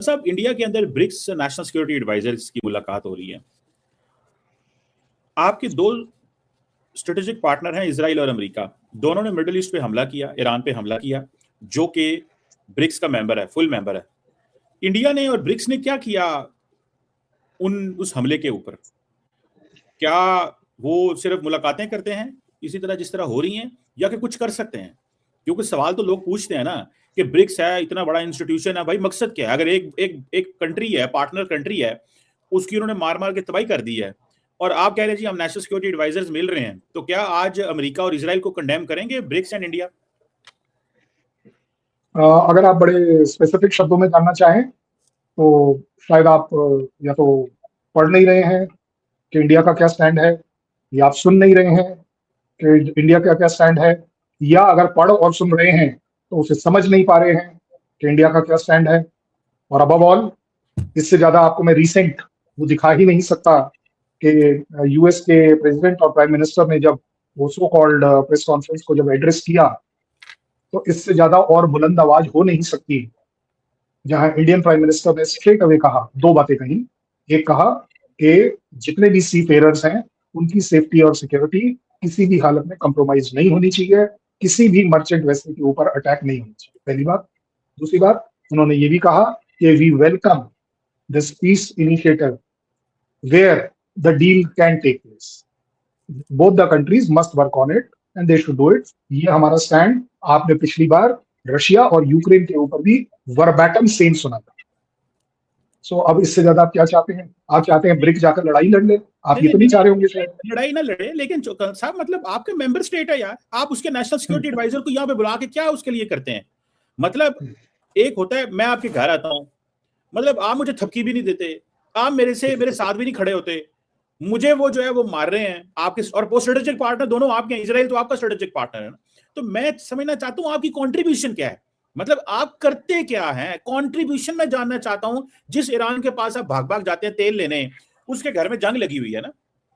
साहब, इंडिया के अंदर ब्रिक्स नेशनल सिक्योरिटी एडवाइजर्स की मुलाकात हो रही है। आपके दो स्ट्रेटेजिक पार्टनर हैं, इजराइल और अमेरिका। दोनों ने मिडिल ईस्ट पे हमला किया, ईरान पे हमला किया, जो कि ब्रिक्स का मेंबर है, फुल मेंबर है। इंडिया ने और ब्रिक्स ने क्या किया उस हमले के ऊपर? क्या वो सिर्फ मुलाकातें करते हैं इसी तरह जिस तरह हो रही हैं, या कि कुछ कर सकते हैं? क्योंकि सवाल तो लोग पूछते हैं ना कि ब्रिक्स है, इतना बड़ा इंस्टीट्यूशन है, भाई मकसद क्या है? अगर एक कंट्री है, पार्टनर कंट्री है, उसकी उन्होंने मार मार के तबाही कर दी है, और आप कह रहे हैं जी हम नेशनल सिक्योरिटी एडवाइजर्स मिल रहे हैं, तो क्या आज अमेरिका और इजराइल को कंडेम करेंगे ब्रिक्स एंड इंडिया? अगर आप बड़े स्पेसिफिक शब्दों में जानना चाहें तो शायद आप या तो पढ़ नहीं रहे हैं कि इंडिया का क्या स्टैंड है, या आप सुन नहीं रहे हैं कि इंडिया का क्या स्टैंड है, या अगर पढ़ और सुन रहे हैं तो उसे समझ नहीं पा रहे हैं कि इंडिया का क्या स्टैंड है। और अबव ऑल, इससे ज्यादा आपको मैं रिसेंट वो दिखा ही नहीं सकता कि यूएस के प्रेसिडेंट और प्राइम मिनिस्टर ने जब वो सो कॉल्ड प्रेस कॉन्फ्रेंस को जब एड्रेस किया, तो इससे ज्यादा और बुलंद आवाज हो नहीं सकती, जहां इंडियन प्राइम मिनिस्टर ने स्ट्रेट अवे कहा, दो बातें कही। एक कहा कि जितने भी सी फेयरर्स हैं उनकी सेफ्टी और सिक्योरिटी किसी भी हालत में कंप्रोमाइज नहीं होनी चाहिए, किसी भी मर्चेंट वेसल के ऊपर अटैक नहीं होनी चाहिए, पहली बात। दूसरी बात, उन्होंने ये भी कहा कि we welcome this peace initiative where the deal can take place, both the countries must work on it and they should do it. ये हमारा स्टैंड आपने पिछली बार रशिया और यूक्रेन के ऊपर भी वर्बैटम सेम सुना था। सो अब इससे ज्यादा आप क्या चाहते हैं? आप चाहते हैं ब्रिक्स जाकर लड़ाई लड़ ले? आप ये तो नहीं चाह रहे होंगे शायद। लड़ाई ना लड़े, लेकिन साहब मतलब आपके मेंबर स्टेट है यार, आप उसके नेशनल सिक्योरिटी एडवाइजर को यहाँ पे बुला के क्या उसके लिए करते हैं? मतलब एक होता है मैं आपके घर आता हूँ, मतलब आप मुझे थपकी भी नहीं देते, आप मेरे साथ भी नहीं खड़े होते, मुझे वो जो है वो मार रहे हैं आपके, और वो स्ट्रेटेजिक पार्टनर दोनों आपके हैं, इजराइल तो आपका स्ट्रेटेजिक पार्टनर है ना। तो मैं समझना चाहता हूं आपकी कंट्रीब्यूशन क्या है, मतलब आप करते क्या हैं, कंट्रीब्यूशन मैं जानना चाहता हूं। जिस ईरान के पास आप भाग भाग जाते हैं तेल लेने, उसके घर में जंग लगी हुई है ना,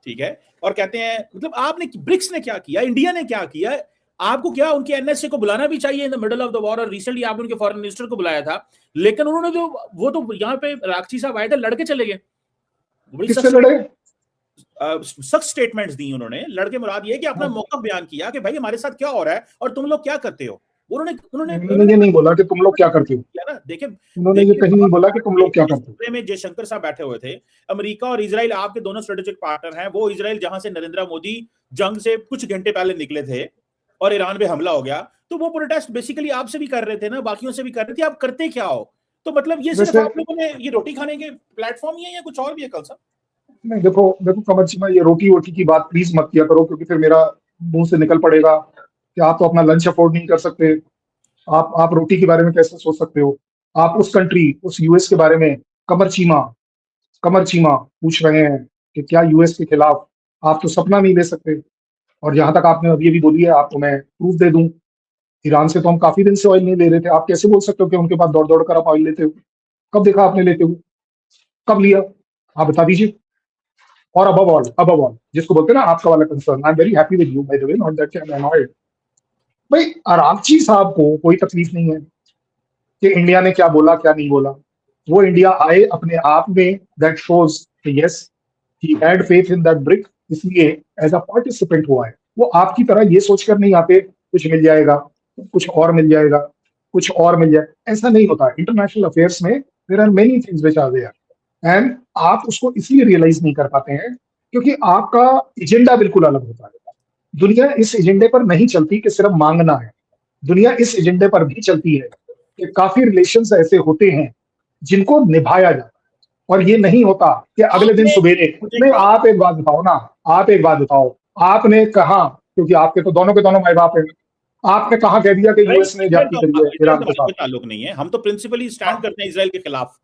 ठीक है, और कहते हैं मतलब आपने, ब्रिक्स ने क्या किया, इंडिया ने क्या किया? आपको क्या उनके एनएसए को बुलाना भी चाहिए in the middle of the war, और रिसेंटली आपने उनके फॉरेन मिनिस्टर को बुलाया था, लेकिन उन्होंने जो वो तो यहाँ पे राक्षी साहब आए थे, लड़के चले गए, सख्त स्टेटमेंट्स दी उन्होंने। लड़के मुराद ये कि अपना मौका बयान किया कि भाई हमारे साथ क्या हो रहा है और तुम लोग क्या करते हो। उन्होंने ये नहीं बोला कि तुम लोग क्या करते हो, ना, देखिए उन्होंने ये कहीं नहीं बोला कि तुम लोग क्या करते हो। में जयशंकर साहब बैठे हुए थे, अमेरिका और इजराइल आपके दोनों स्ट्रेटेजिक पार्टनर हैं। वो इजराइल जहां से नरेंद्र मोदी जंग से कुछ घंटे पहले निकले थे और ईरान पे हमला हो गया, तो वो प्रोटेस्ट बेसिकली आपसे भी कर रहे थे ना, बाकियों से भी कर रहे थे, आप करते क्या हो? तो मतलब ये सिर्फ आप लोगों ने ये रोटी खाने के प्लेटफॉर्म ही है या कुछ और भी है? कल साहब नहीं, देखो कमर सिन्हा, ये रोटी वोटी की बात प्लीज मत किया करो, क्योंकि फिर मेरा मुंह से निकल पड़ेगा कि आप तो अपना लंच अफोर्ड नहीं कर सकते, आप रोटी के बारे में कैसे सोच सकते हो? आप उस कंट्री, उस यूएस के बारे में कमर चीमा पूछ रहे हैं कि क्या यूएस के खिलाफ आप तो सपना नहीं ले सकते। और जहां तक आपने अभी बोली है, आपको मैं प्रूफ दे दूं, ईरान से तो हम काफी दिन से ऑयल नहीं ले रहे थे। आप कैसे बोल सकते हो कि उनके पास दौड़ दौड़ कर आप ऑयल लेते हो? कब देखा आपने लेते हुए? कब लिया? आप बता दीजिए। और अबव ऑल जिसको बोलते हैं ना आपका वाला concern, I am very happy with you by the way, not that I am annoyed. भाई आरागची साहब को कोई तकलीफ नहीं है कि इंडिया ने क्या बोला क्या नहीं बोला। वो इंडिया आए अपने आप में, that shows yes he had faith in that brick, इसलिए एज अ पार्टिसिपेंट हुआ है। वो आपकी तरह ये सोचकर नहीं आते कुछ मिल जाएगा, कुछ और मिल जाएगा, कुछ और मिल जाए, ऐसा नहीं होता। इंटरनेशनल अफेयर्स में there are many things which are there, and आप उसको इसलिए रियलाइज नहीं कर पाते हैं क्योंकि आपका एजेंडा बिल्कुल अलग होता है। दुनिया इस एजेंडे पर नहीं चलती कि सिर्फ मांगना है, दुनिया इस एजेंडे पर भी चलती है कि काफी रिलेशंस ऐसे होते हैं जिनको निभाया जाता है। और ये नहीं होता कि अगले दिन सुबेरे नहीं। आप एक बात बताओ ना, आप एक बात बताओ, आपने कहा, क्योंकि आपके तो दोनों के दोनों माई बाप है, आपने कहा कह दिया कि यूएस ने जाती करी है ईरान के साथ? ताल्लुक नहीं है, हम तो प्रिंसिपली स्टैंड करते हैं इजराइल के खिलाफ।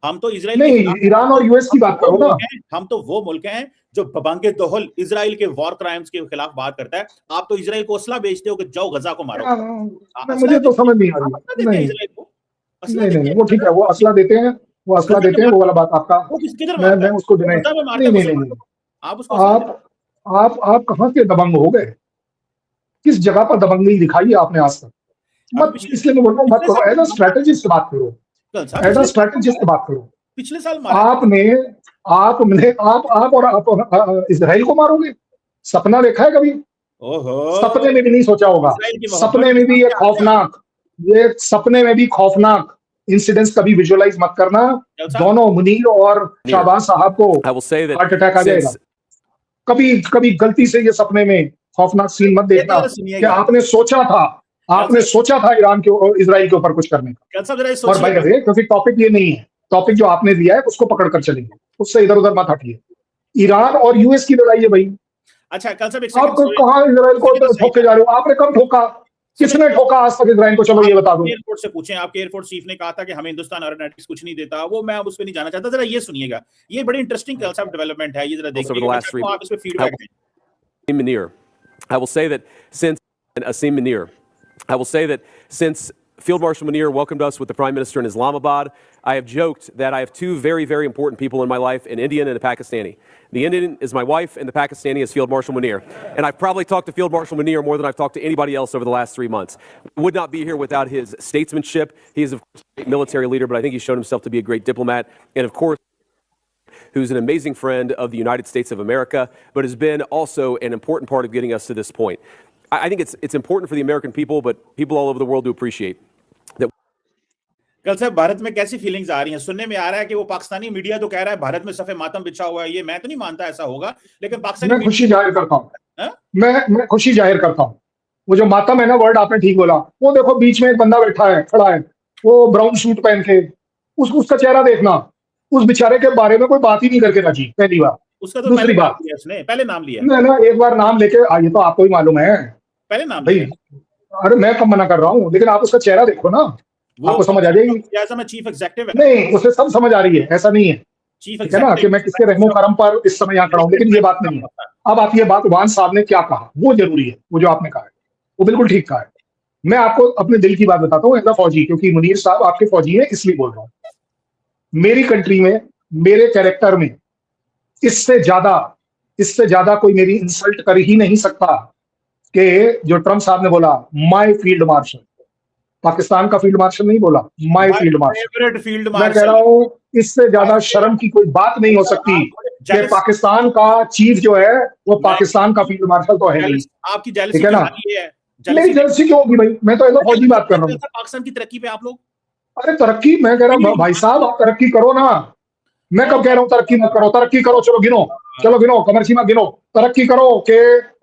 हम तो इजराइल नहीं, ईरान और यूएस की बात करो ना। हम तो वो मुल्क हैं जो बबांगे दोहल इजराइल के वॉर क्राइम्स के खिलाफ बात करता है। आप तो इजराइल को असला बेचते हो कि जाओ गजा को मारो। मुझे तो समझ नहीं आ रही। नहीं, वो ठीक है, वो असला देते हैं, वो वाला बात आपका, मैं उसको नहीं। आप कहां के दबंग हो गए? किस जगह पर दबंगई दिखाई आपने आज तक? मत, इसलिए मैं बोल रहा हूँ मत करो, एज अ स्ट्रेटेजिस्ट बात करो। कल साहब एज अ स्ट्रेटेजिस्ट बात करो, पिछले साल मारा आप और इसराइल को मारोगे? सपना देखा है कभी? ओहो सपने में भी नहीं सोचा होगा। इसराइल की मोहब्बत सपने के में भी ये साथ क्या हाल सपने में भी खौफनाक इंसिडेंट्स कभी विजुअलाइज मत करना। है? साहब दोनों मुनीर और शाहबाज साहब को I will say that heart attack आ जाएगा। since कभी कभी गलती से ये सपने में खौफनाक सीन मत ये देखना तो कि सुनिएगा आपने सोचा था ईरान के और इसराइल के ऊपर कुछ करने का। कल साहब जरा ये और भाई सोचिए क्योंकि टॉपिक ये नहीं है, टॉपिक जो आपने दिया है उसको पकड़ कर चलेंगे, उससे इधर उधर मत हटिए। ईरान और यूएस की लड़ाई है भाई। अच्छा कल साहब एक आप सेकंड कहाँ इसराइल को ठोक के जा रहे हो? आपने कब ठोका? किसने ठोका आज तक इसराइल को? चलो ये बता दो। एयरपोर्ट से पूछें, आपके एयरपोर्ट चीफ ने कहा था कि हमें हिंदुस्तान एरोनॉटिक्स कुछ नहीं देता, वो मैं अब उस पर नहीं जाना चाहता। जरा ये सुनिएगा, ये बड़ी इंटरेस्टिंग कल साहब डेवलपमेंट है, ये जरा देखिए आप इस पे फीडबैक दें। Munir, I will say that since Asim Munir, I will say that since Field Marshal Munir welcomed us with the Prime Minister in Islamabad, I have joked that I have two very, very important people in my life, an Indian and a Pakistani. The Indian is my wife, and the Pakistani is Field Marshal Munir. And I've probably talked to Field Marshal Munir more than I've talked to anybody else over the last 3 months. Would not be here without his statesmanship. He is, of course, a great military leader, but I think he's shown himself to be a great diplomat. And, of course, who's an amazing friend of the United States of America, but has been also an important part of getting us to this point. I think it's important for the American people, but people all over the world to appreciate that. कल साहब भारत में कैसी feelings आ रही हैं? सुनने में आ रहा है कि वो पाकिस्तानी मीडिया तो कह रहा है भारत में सफे मातम बिछा हुआ है, ये मैं तो नहीं मानता ऐसा होगा, लेकिन पाकिस्तानी मैं खुशी जाहिर करता हूँ, हाँ? मैं खुशी जाहिर करता हूँ। वो जो मातम है ना, वर्ड आपने ठीक बोला। वो देखो बीच में एक बंदा बैठा है, खड़ा है, वो ब्राउन सूट पहन के, उसका चेहरा देखना, उस बेचारे के बारे में कोई बात ही नहीं करके राजी। पहली बात। उसका तो दूसरी बात, उसने पहले नाम लिया ना एक बार नाम लेके ये तो आपको ही मालूम है, पहले नाम भाई। अरे मैं कब मना कर रहा हूँ, लेकिन आप उसका चेहरा देखो ना, आपको समझ आ जाएगी। जैसा मैं चीफ एग्जीक्यूटिव है, नहीं उसे सब समझ आ रही है, ऐसा नहीं है, चीफ ठीक है ना, कि मैं किसके रहमो करम पर इस समय यहाँ खड़ा हूँ, लेकिन ये बात नहीं है। अब आप ये बात वान साहब ने क्या कहा वो जरूरी है, वो जो आपने कहा है वो बिल्कुल ठीक कहा है। मैं आपको अपने दिल की बात बताता हूँ एज अ फौजी, क्योंकि मुनीर साहब आपके फौजी है इसलिए बोल रहा हूँ। मेरी कंट्री में, मेरे कैरेक्टर में इससे ज्यादा कोई मेरी इंसल्ट कर ही नहीं सकता कि जो ट्रम्प साहब ने बोला माय फील्ड मार्शल। पाकिस्तान का फील्ड मार्शल नहीं बोला, माय फील्ड मार्शल। मैं कह रहा हूँ इससे ज्यादा शर्म की कोई बात नहीं हो सकती कि पाकिस्तान का चीफ जो है वो पाकिस्तान का फील्ड मार्शल तो है नहीं। आपकी ठीक है ना? मेरी जेलसी क्यों होगी भाई? मैं तो ऐसा फौजी बात कर रहा हूँ। पाकिस्तान की तरक्की पे आप लोग, अरे तरक्की, मैं कह रहा हूँ भाई साहब आप तरक्की करो ना। मैं कब कह रहा हूँ तरक्की मत करो? तरक्की करो, चलो गिनो कमर सीमा गिनो। तरक्की करो कि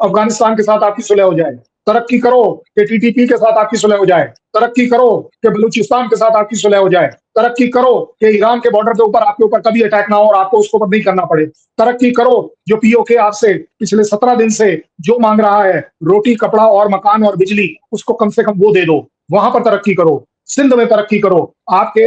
अफगानिस्तान के साथ आपकी सुलह हो जाए, तरक्की करो कि टीटीपी के साथ आपकी सुलह हो जाए, तरक्की करो कि बलूचिस्तान के साथ आपकी सुलह हो जाए, तरक्की करो कि ईरान के बॉर्डर के ऊपर आपके ऊपर कभी अटैक ना हो और आपको उसको नहीं करना पड़े, तरक्की करो जो पीओके आपसे पिछले 17 दिन से जो मांग रहा है रोटी, कपड़ा और मकान और बिजली, उसको कम से कम वो दे दो, वहां पर तरक्की करो। सिंध में तरक्की करो, आपके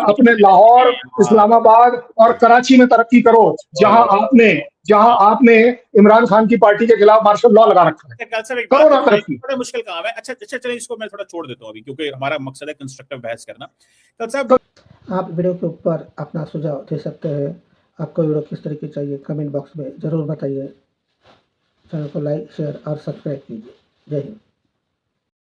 अपने लाहौर, इस्लामाबाद और कराची में तरक्की करो, जहां आपने इमरान खान की पार्टी के खिलाफ मार्शल लॉ लगा रखा है। करो ना तरक्की। बड़ा मुश्किल काम है। अच्छा चलिए इसको मैं थोड़ा छोड़ देता हूँ अभी, क्योंकि हमारा मकसद है कंस्ट्रक्टिव बहस करना। कल साहब आप वीडियो के ऊपर अपना सुझाव दे सकते हैं। आपको वीडियो किस तरह की चाहिए कमेंट बॉक्स में जरूर बताइए। चैनल को लाइक, शेयर और सब्सक्राइब कीजिए। जय हिंद।